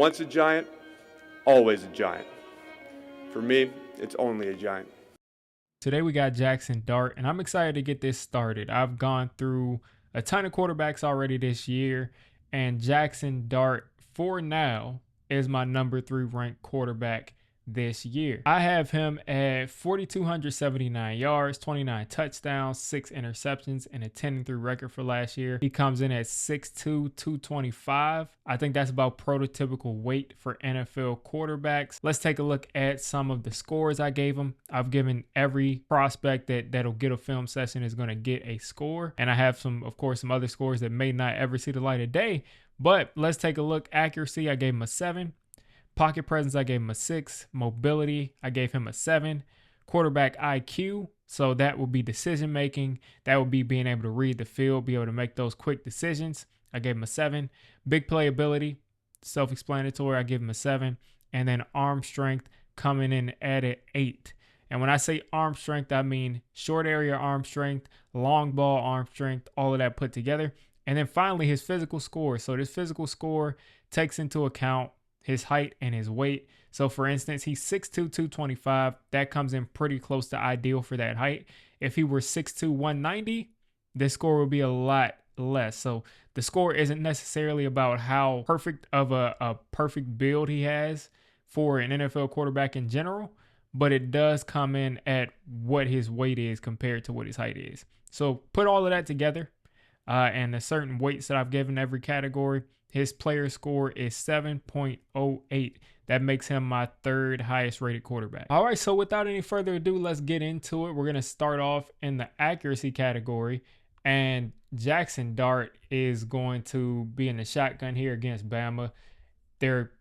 Once a giant, always a giant. For me, it's only a giant. Today we got Jaxson Dart, and I'm excited to get this started. I've gone through a ton of quarterbacks already this year, and Jaxson Dart, for now, is my number 3 ranked quarterback this year. I have him at 4,279 yards, 29 touchdowns, 6 interceptions, and a 10-3 record for last year. He comes in at 6'2", 225. I think that's about prototypical weight for NFL quarterbacks. Let's take a look at some of the scores I gave him. I've given every prospect that'll get a film session is going to get a score. And I have some other scores that may not ever see the light of day. But let's take a look. Accuracy, I gave him a 7. Pocket presence, I gave him a 6. Mobility, I gave him a 7. Quarterback IQ, so that will be decision making. That will be being able to read the field, be able to make those quick decisions. I gave him a 7. Big playability, self-explanatory, I give him a 7. And then arm strength coming in at an 8. And when I say arm strength, I mean short area arm strength, long ball arm strength, all of that put together. And then finally, his physical score. So this physical score takes into account his height and his weight. So for instance, he's 6'2", 225. That comes in pretty close to ideal for that height. If he were 6'2", 190, this score would be a lot less. So the score isn't necessarily about how perfect of a perfect build he has for an NFL quarterback in general, but it does come in at what his weight is compared to what his height is. So put all of that together and the certain weights that I've given every category, his player score is 7.08. That makes him my 3rd highest rated quarterback. All right, so without any further ado, let's get into it. We're going to start off in the accuracy category, and Jaxson Dart is going to be in the shotgun here against Bama. They're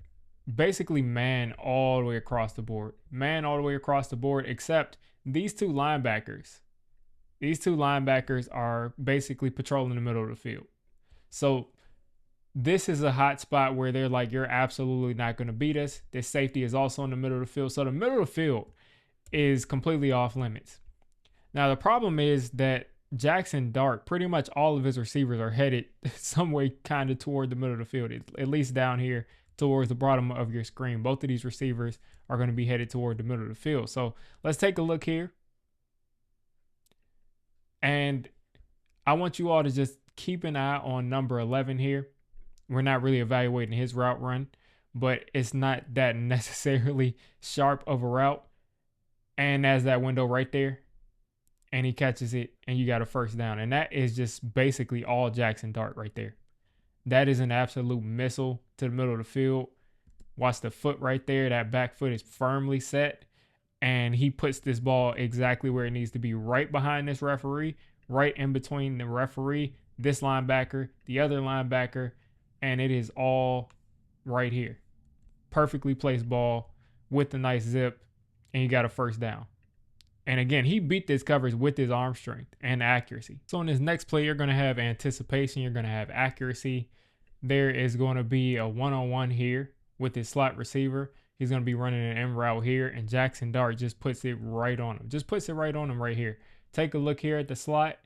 basically man all the way across the board. Man all the way across the board, except these two linebackers. These two linebackers are basically patrolling the middle of the field. So this is a hot spot where they're like, you're absolutely not going to beat us. This safety is also in the middle of the field. So the middle of the field is completely off limits. Now, the problem is that Jaxson Dart, pretty much all of his receivers are headed some way kind of toward the middle of the field, at least down here towards the bottom of your screen. Both of these receivers are going to be headed toward the middle of the field. So let's take a look here. And I want you all to just keep an eye on number 11 here. We're not really evaluating his route run, but it's not that necessarily sharp of a route. And there's that window right there. And he catches it, and you got a first down. And that is just basically all Jaxson Dart right there. That is an absolute missile to the middle of the field. Watch the foot right there. That back foot is firmly set. And he puts this ball exactly where it needs to be, right behind this referee, right in between the referee, this linebacker, the other linebacker, and it is all right here. Perfectly placed ball with a nice zip, and you got a first down. And again, he beat this coverage with his arm strength and accuracy. So in this next play, you're going to have anticipation. You're going to have accuracy. There is going to be a one-on-one here with his slot receiver. He's going to be running an M route here, and Jaxson Dart just puts it right on him. Just puts it right on him right here. Take a look here at the slot,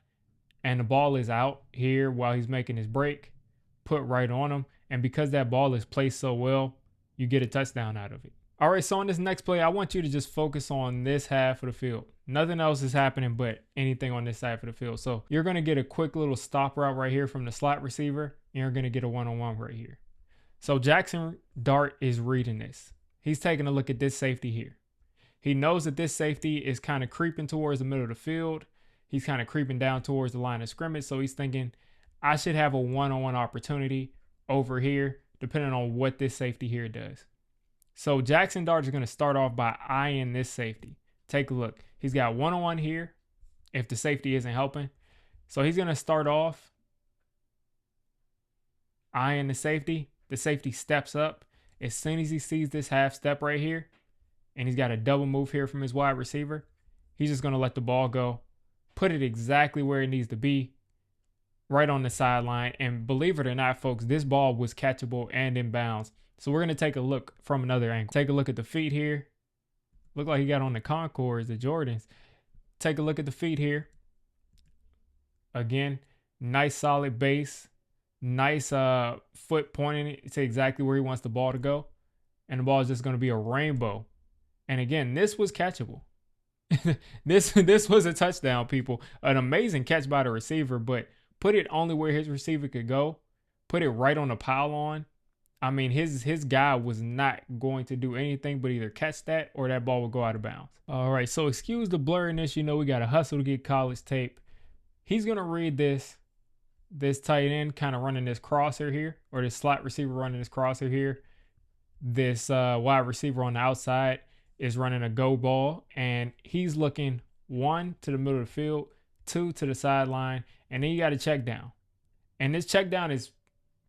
and the ball is out here while he's making his break. Put right on him, and because that ball is placed so well, you get a touchdown out of it. All right, so on this next play, I want you to just focus on this half of the field. Nothing else is happening but anything on this side of the field. So you're going to get a quick little stop route right here from the slot receiver, and you're going to get a one-on-one right here. So Jaxson Dart is reading this. He's taking a look at this safety here. He knows that this safety is kind of creeping towards the middle of the field. He's kind of creeping down towards the line of scrimmage, so he's thinking, I should have a one-on-one opportunity over here, depending on what this safety here does. So Jaxson Dart is going to start off by eyeing this safety. Take a look. He's got one-on-one here if the safety isn't helping. So he's going to start off eyeing the safety. The safety steps up. As soon as he sees this half step right here, and he's got a double move here from his wide receiver, he's just going to let the ball go, put it exactly where it needs to be, right on the sideline. And believe it or not, folks, this ball was catchable and in bounds. So we're going to take a look from another angle. Take a look at the feet here. Look like he got on the Concords, the Jordans. Take a look at the feet here. Again, nice solid base. Nice foot pointing it to exactly where he wants the ball to go. And the ball is just going to be a rainbow. And again, this was catchable. this was a touchdown, people. An amazing catch by the receiver, but put it only where his receiver could go. Put it right on the pylon. I mean, his guy was not going to do anything but either catch that or that ball would go out of bounds. All right, so excuse the blurriness. You know, we got to hustle to get college tape. He's going to read this tight end kind of running this crosser here, or this slot receiver running this crosser here. This wide receiver on the outside is running a go ball, and he's looking 1 to the middle of the field, 2 to the sideline, and then you got a check down. And this check down is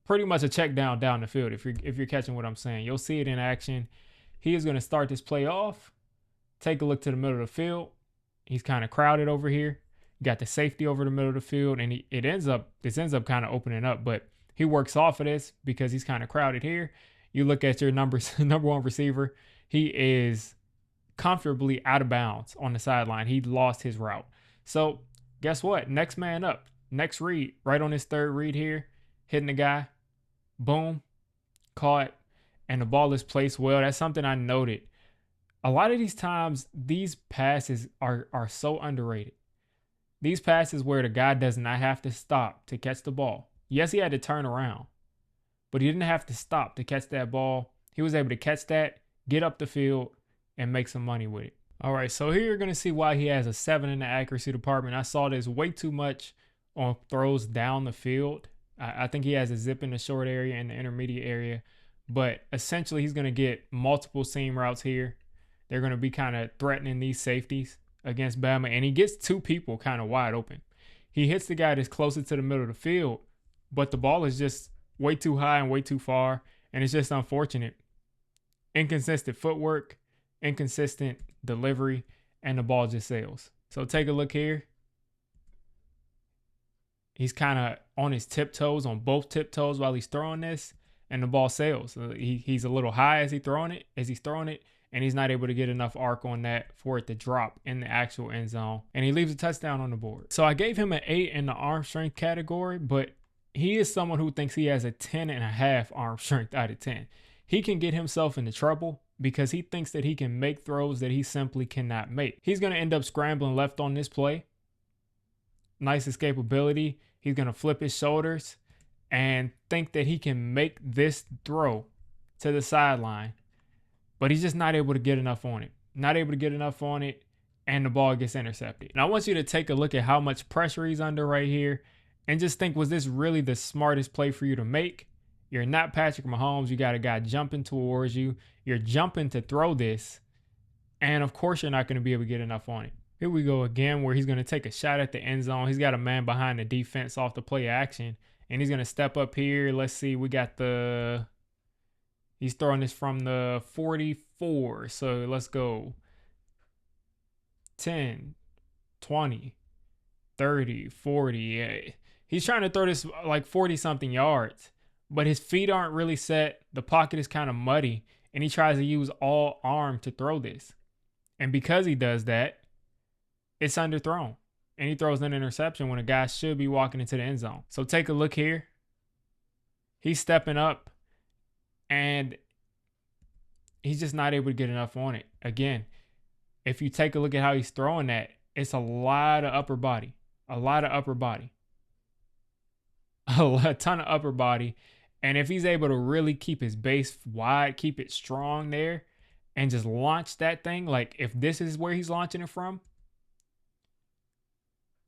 pretty much a check down the field if you're catching what I'm saying. You'll see it in action. He is going to start this play off. Take a look to the middle of the field. He's kind of crowded over here. You got the safety over the middle of the field, and this ends up kind of opening up, but he works off of this because he's kind of crowded here. You look at your number one receiver. He is comfortably out of bounds on the sideline. He lost his route. So guess what? Next man up. Next read. Right on his third read here. Hitting the guy. Boom. Caught. And the ball is placed well. That's something I noted. A lot of these times, these passes are so underrated. These passes where the guy does not have to stop to catch the ball. Yes, he had to turn around, but he didn't have to stop to catch that ball. He was able to catch that, get up the field, and make some money with it. All right, so here you're going to see why he has a 7 in the accuracy department. I saw this way too much on throws down the field. I think he has a zip in the short area and the intermediate area, but essentially he's going to get multiple seam routes here. They're going to be kind of threatening these safeties against Bama, and he gets 2 people kind of wide open. He hits the guy that's closest to the middle of the field, but the ball is just way too high and way too far, and it's just unfortunate. Inconsistent footwork, inconsistent delivery, and the ball just sails. So take a look here. He's kind of on his tiptoes, on both tiptoes while he's throwing this, and the ball sails. He's a little high as he's throwing it, and he's not able to get enough arc on that for it to drop in the actual end zone. And he leaves a touchdown on the board. So I gave him an 8 in the arm strength category, but he is someone who thinks he has a 10.5 arm strength out of 10. He can get himself into trouble because he thinks that he can make throws that he simply cannot make. He's going to end up scrambling left on this play. Nice escapability. He's going to flip his shoulders and think that he can make this throw to the sideline, but he's just not able to get enough on it. And the ball gets intercepted. And I want you to take a look at how much pressure he's under right here and just think, was this really the smartest play for you to make? You're not Patrick Mahomes. You got a guy jumping towards you. You're jumping to throw this, and of course you're not going to be able to get enough on it. Here we go again where he's going to take a shot at the end zone. He's got a man behind the defense off the play action, and he's going to step up here. Let's see. He's throwing this from the 44. So let's go 10, 20, 30, 40. He's trying to throw this like 40-something yards, but his feet aren't really set. The pocket is kind of muddy, and he tries to use all arm to throw this. And because he does that, it's underthrown, and he throws an interception when a guy should be walking into the end zone. So take a look here. He's stepping up, and he's just not able to get enough on it. Again, if you take a look at how he's throwing that, it's a lot of upper body, a ton of upper body. And if he's able to really keep his base wide, keep it strong there, and just launch that thing, like if this is where he's launching it from,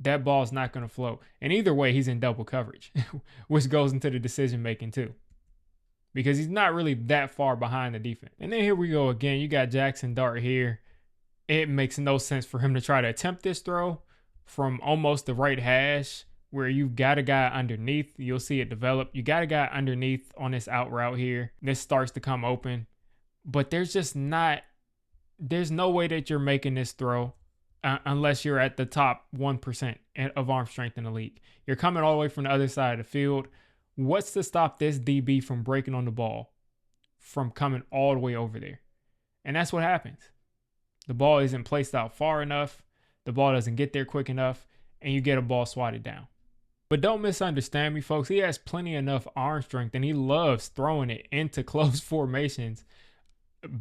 that ball's not going to float. And either way, he's in double coverage, which goes into the decision making too, because he's not really that far behind the defense. And then here we go again. You got Jaxson Dart here. It makes no sense for him to try to attempt this throw from almost the right hash where you've got a guy underneath. You'll see it develop. You got a guy underneath on this out route here. This starts to come open, but there's no way that you're making this throw unless you're at the top 1% of arm strength in the league. You're coming all the way from the other side of the field. What's to stop this DB from breaking on the ball, from coming all the way over there? And that's what happens. The ball isn't placed out far enough. The ball doesn't get there quick enough, and you get a ball swatted down. But don't misunderstand me, folks. He has plenty enough arm strength and he loves throwing it into close formations,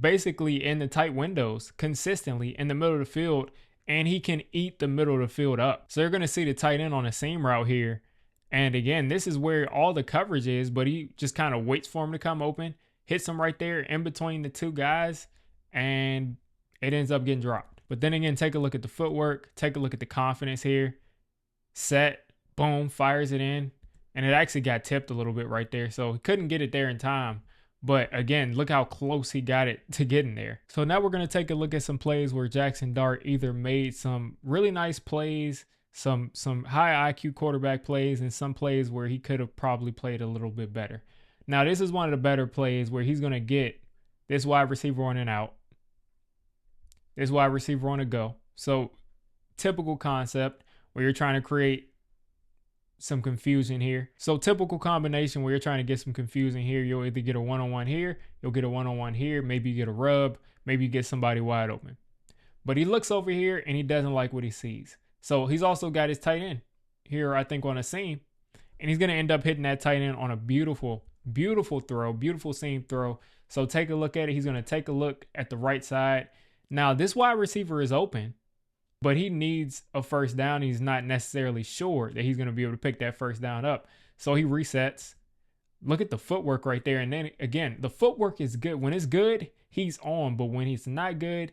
basically in the tight windows, consistently in the middle of the field. And he can eat the middle of the field up. So you're going to see the tight end on a seam route here. And again, this is where all the coverage is, but he just kind of waits for him to come open, hits him right there in between the two guys, and it ends up getting dropped. But then again, take a look at the footwork, take a look at the confidence here. Set, boom, fires it in, and it actually got tipped a little bit right there, so he couldn't get it there in time. But again, look how close he got it to getting there. So now we're going to take a look at some plays where Jaxson Dart either made some really nice plays, some high IQ quarterback plays, and some plays where he could have probably played a little bit better. Now, this is one of the better plays where he's going to get this wide receiver on and out, this wide receiver on a go. So typical concept where you're trying to create some confusion here. So typical combination where you're trying to get some confusion here. You'll either get a one-on-one here, you'll get a one-on-one here, maybe you get a rub, maybe you get somebody wide open. But he looks over here and he doesn't like what he sees. So he's also got his tight end here, I think, on a seam. And he's going to end up hitting that tight end on a beautiful, beautiful throw, beautiful seam throw. So take a look at it. He's going to take a look at the right side. Now, this wide receiver is open, but he needs a first down. He's not necessarily sure that he's going to be able to pick that first down up. So he resets. Look at the footwork right there. And then again, the footwork is good. When it's good, he's on. But when he's not good,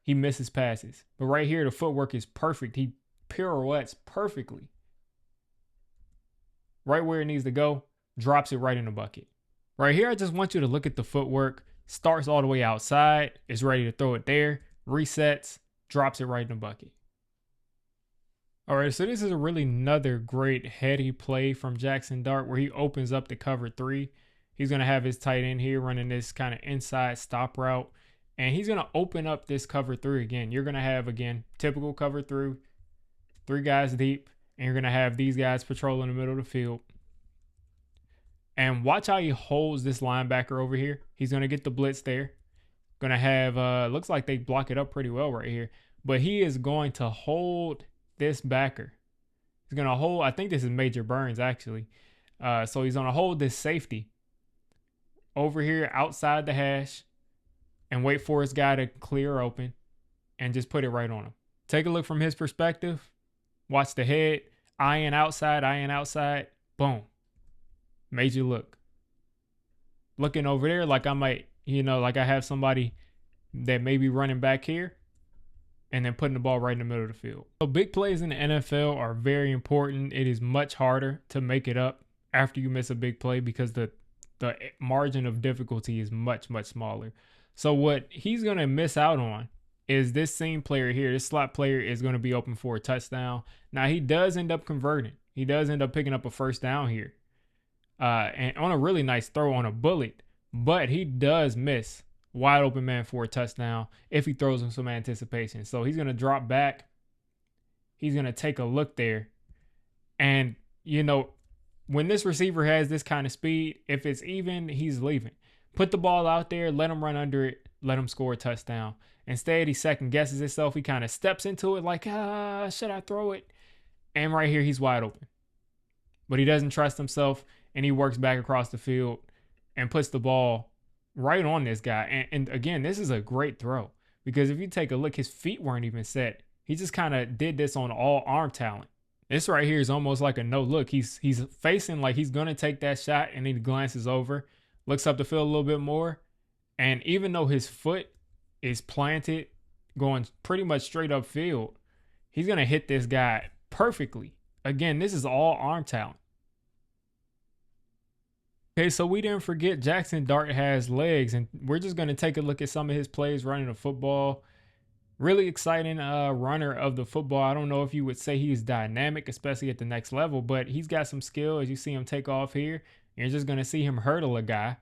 he misses passes. But right here, the footwork is perfect. He pirouettes perfectly. Right where it needs to go, drops it right in the bucket. Right here, I just want you to look at the footwork. Starts all the way outside. Is ready to throw it there. Resets. Drops it right in the bucket. All right, so this is a really another great heady play from Jaxson Dart where he opens up the cover three. He's going to have his tight end here running this kind of inside stop route. And he's going to open up this cover three again. You're going to have, again, typical cover through, three guys deep. And you're going to have these guys patrolling the middle of the field. And watch how he holds this linebacker over here. He's going to get the blitz there. Going to have, looks like they block it up pretty well right here. But he is going to hold this backer. He's going to hold, I think this is Major Burns actually. So he's going to hold this safety over here outside the hash and wait for his guy to clear open and just put it right on him. Take a look from his perspective. Watch the head. Eyeing outside. Boom. Major look. Looking over there like I might, like I have somebody that may be running back here and then putting the ball right in the middle of the field. So big plays in the NFL are very important. It is much harder to make it up after you miss a big play because the margin of difficulty is much, much smaller. So what he's going to miss out on is this seam player here. This slot player is going to be open for a touchdown. Now he does end up converting. He does end up picking up a first down here. And on a really nice throw on a bullet. But he does miss wide open man for a touchdown if he throws him some anticipation. So he's going to drop back. He's going to take a look there. And, when this receiver has this kind of speed, if it's even, he's leaving. Put the ball out there, let him run under it, let him score a touchdown. Instead, he second guesses himself. He kind of steps into it like, should I throw it? And right here, he's wide open. But he doesn't trust himself, and he works back across the field and puts the ball right on this guy. And again, this is a great throw because if you take a look, his feet weren't even set. He just kind of did this on all arm talent. This right here is almost like a no look. He's facing like he's going to take that shot, and he glances over, looks up the field a little bit more. And even though his foot is planted going pretty much straight up field, he's going to hit this guy perfectly. Again, this is all arm talent. Okay, so we didn't forget Jaxson Dart has legs, and we're just going to take a look at some of his plays running the football. Really exciting runner of the football. I don't know if you would say he's dynamic, especially at the next level, but he's got some skill as you see him take off here. You're just going to see him hurdle a guy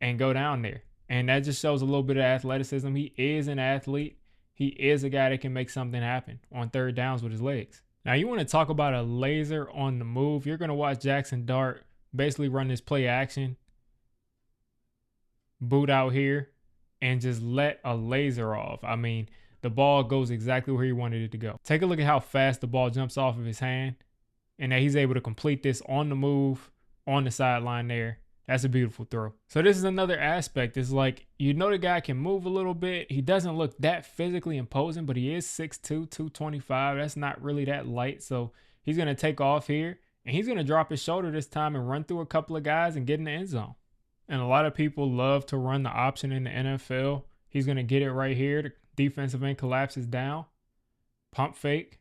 and go down there. And that just shows a little bit of athleticism. He is an athlete. He is a guy that can make something happen on third downs with his legs. Now, you want to talk about a laser on the move. You're going to watch Jaxson Dart basically run this play action, boot out here, and just let a laser off. I mean, the ball goes exactly where he wanted it to go. Take a look at how fast the ball jumps off of his hand. and that he's able to complete this on the move, on the sideline there. That's a beautiful throw. So this is another aspect. It's like, you know, the guy can move a little bit. He doesn't look that physically imposing, but he is 6'2", 225. That's not really that light. So he's going to take off here, and he's going to drop his shoulder this time and run through a couple of guys and get in the end zone. And a lot of people love to run the option in the NFL. He's going to get it right here. The defensive end collapses down, pump fake,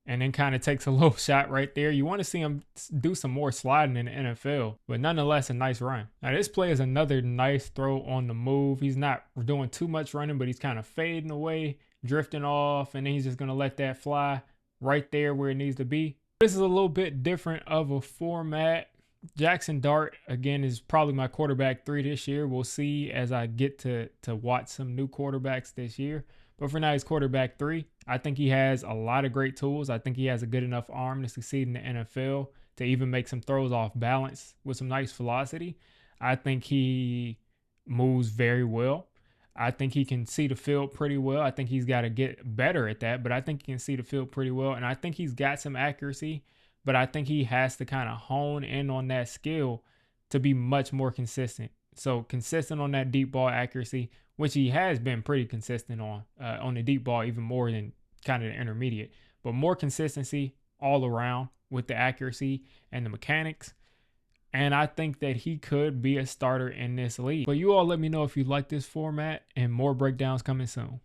and then kind of takes a low shot right there. You want to see him do some more sliding in the NFL, but nonetheless, a nice run. Now, this play is another nice throw on the move. He's not doing too much running, but he's kind of fading away, drifting off, and then he's just going to let that fly right there where it needs to be. This is a little bit different of a format. Jaxson Dart, again, is probably my quarterback 3 this year. We'll see as I get to watch some new quarterbacks this year. But for now, he's quarterback 3. I think he has a lot of great tools. I think he has a good enough arm to succeed in the NFL, to even make some throws off balance with some nice velocity. I think he moves very well. I think he can see the field pretty well. I think he's got to get better at that, but I think he can see the field pretty well. And I think he's got some accuracy, but I think he has to kind of hone in on that skill to be much more consistent. So consistent on that deep ball accuracy, which he has been pretty consistent on the deep ball, even more than kind of the intermediate, but more consistency all around with the accuracy and the mechanics. And I think that he could be a starter in this league. But you all let me know if you like this format, and more breakdowns coming soon.